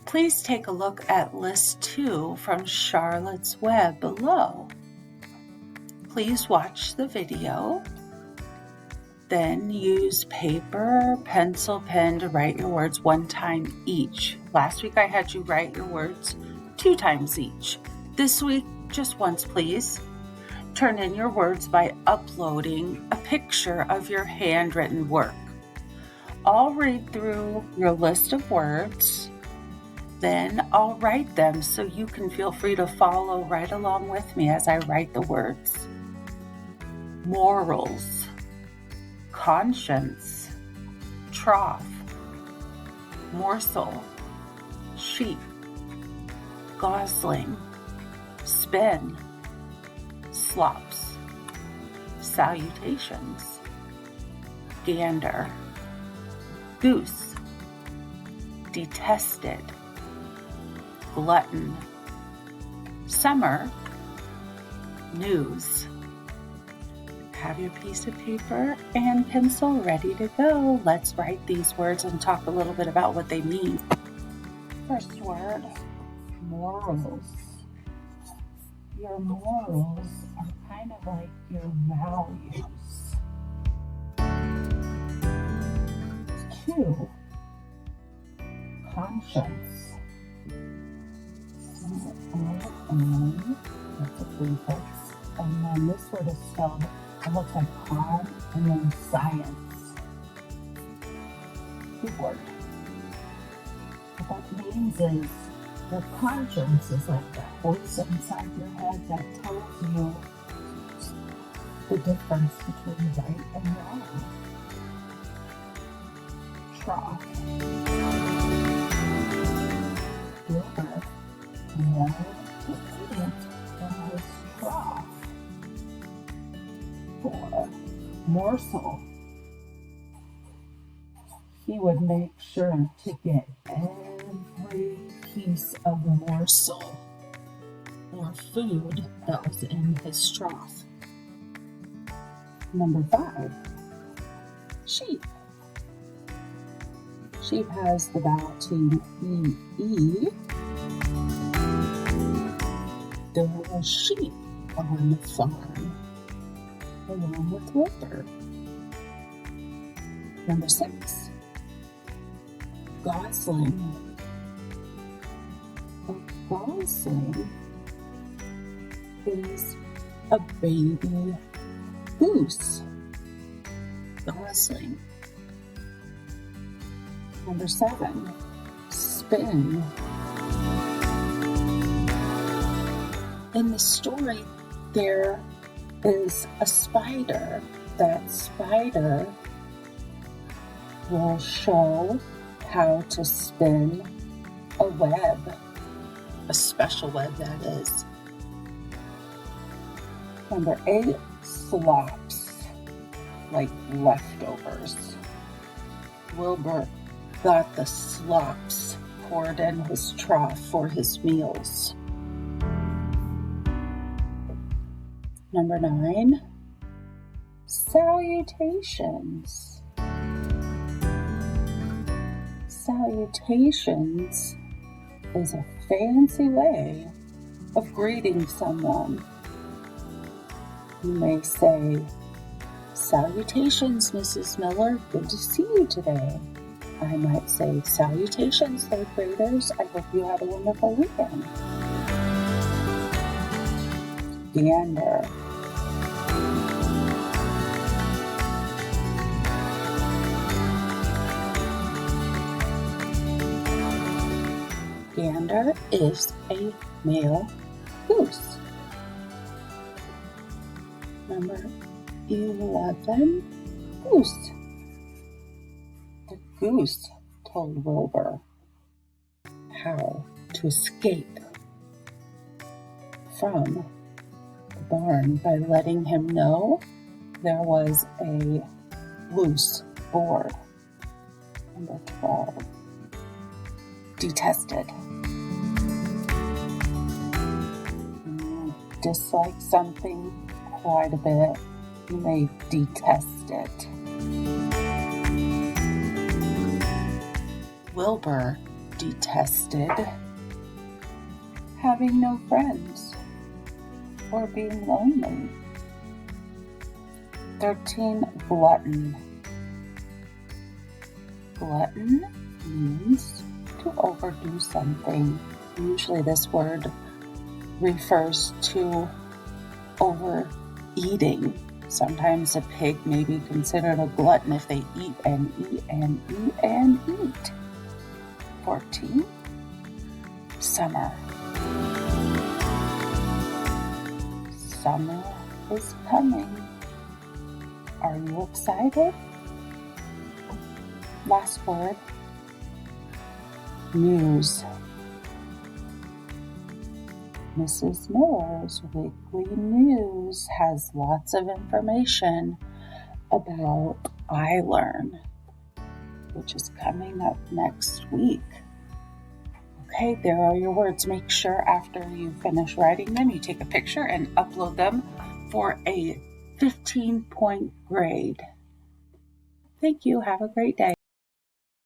Please take a look at list 2 from Charlotte's Web below. Please watch the video, then use paper, pencil, pen to write your words 1 time each. Last week I had you write your words 2 times each. This week, just once, please. Turn in your words by uploading a picture of your handwritten work. I'll read through your list of words, then I'll write them so you can feel free to follow right along with me as I write the words. Morals, conscience, trough, morsel, sheep, gosling, spin, slops, salutations, gander, goose, detested, glutton, summer, news. Have your piece of paper and pencil ready to go. Let's write these words and talk a little bit about what they mean. First word, morals. Your morals are kind of like your values. 2, conscience. C-O-N, that's a prefix. And then this word is spelled, it looks like con and then science. Good word. What that means is your conscience is like that voice inside your head that tells you the difference between right and wrong. Trough. Wilbur wanted to eat in his trough. 4, morsel. He would make sure to get every piece of morsel or food that was in his trough. Number 5, sheep. Sheep has the vowel to E. There were sheep on the farm, along with Wilbur. Number 6, gosling. A gosling is a baby goose. Gosling. Number 7, spin. In the story, there is a spider. That spider will show how to spin a web, a special web that is. Number 8, slops, like leftovers. Wilbur got the slops poured in his trough for his meals. Number 9, salutations. Salutations is a fancy way of greeting someone. You may say, "Salutations, Mrs. Miller, good to see you today." I might say, "Salutations, third graders, I hope you had a wonderful weekend." Gander. Gander is a male goose. Number 11, goose. The goose told Wilbur how to escape from the barn by letting him know there was a loose board. Number 12, detested. You dislike something quite a bit, you may detest it. Wilbur detested having no friends or being lonely. 13, glutton. Glutton means to overdo something. Usually this word refers to overeating. Sometimes a pig may be considered a glutton if they eat and eat and eat and eat. 14, summer. Summer is coming. Are you excited? Last word, news. Mrs. Miller's Weekly News has lots of information about iLearn, which is coming up next week. Okay, there are your words. Make sure after you finish writing them, you take a picture and upload them for a 15-point grade. Thank you. Have a great day.